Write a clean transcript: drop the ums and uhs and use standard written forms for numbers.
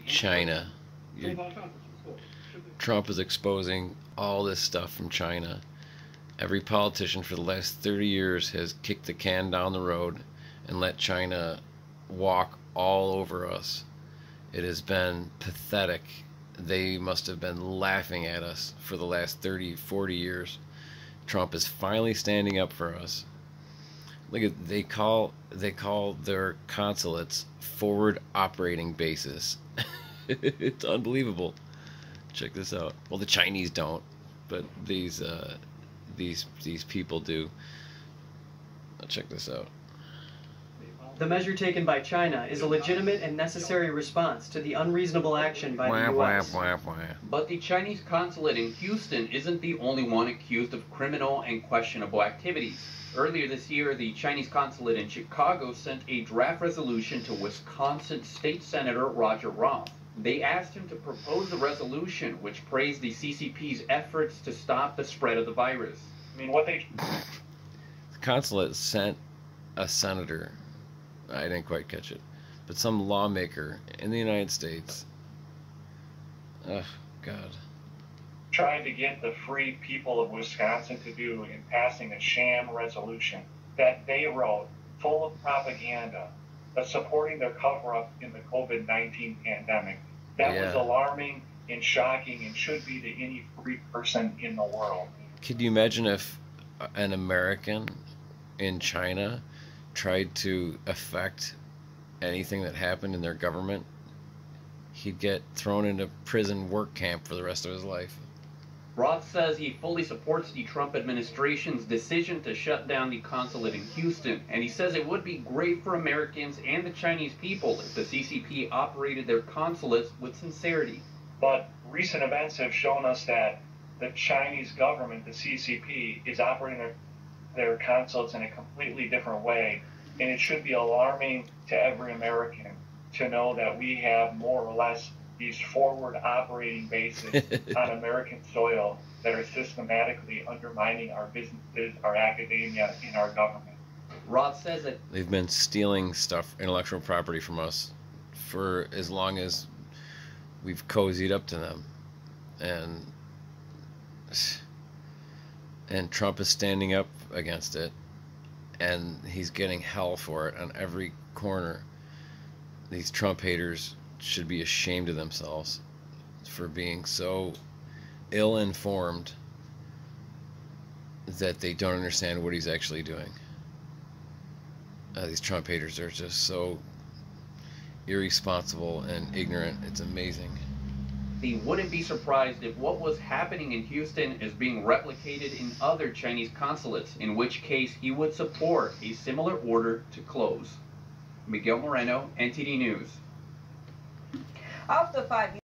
China. Trump is exposing all this stuff from China. Every politician for the last 30 years has kicked the can down the road and let China walk all over us. It has been pathetic. They must have been laughing at us for the last 30, 40 years. Trump is finally standing up for us. Look at, they call their consulates forward operating bases. It's unbelievable. Check this out. Well, the Chinese don't, but these people do. Check this out. The measure taken by China is a legitimate and necessary response to the unreasonable action by the U.S. But the Chinese consulate in Houston isn't the only one accused of criminal and questionable activities. Earlier this year, the Chinese consulate in Chicago sent a draft resolution to Wisconsin State Senator Roger Roth. They asked him to propose a resolution which praised the CCP's efforts to stop the spread of the virus. The consulate sent a senator, I didn't quite catch it, but some lawmaker in the United States. Oh, God. Trying to get the free people of Wisconsin to do in passing a sham resolution that they wrote, full of propaganda, supporting their cover-up in the COVID-19 pandemic. That was alarming and shocking and should be to any free person in the world. Could you imagine if an American in China tried to affect anything that happened in their government? He'd get thrown into prison work camp for the rest of his life. Roth says he fully supports the Trump administration's decision to shut down the consulate in Houston, and he says it would be great for Americans and the Chinese people if the CCP operated their consulates with sincerity. But recent events have shown us that the Chinese government, the CCP, is operating their consulates in a completely different way, and it should be alarming to every American to know that we have more or less these forward operating bases on American soil that are systematically undermining our businesses, our academia, and our government. Roth says that they've been stealing stuff, intellectual property from us for as long as we've cozied up to them. And Trump is standing up against it, and he's getting hell for it on every corner. These Trump haters should be ashamed of themselves for being so ill-informed that they don't understand what he's actually doing. These Trump haters are just so irresponsible and ignorant. It's amazing. He wouldn't be surprised if what was happening in Houston is being replicated in other Chinese consulates, in which case he would support a similar order to close. Miguel Moreno, NTD News. Of the 5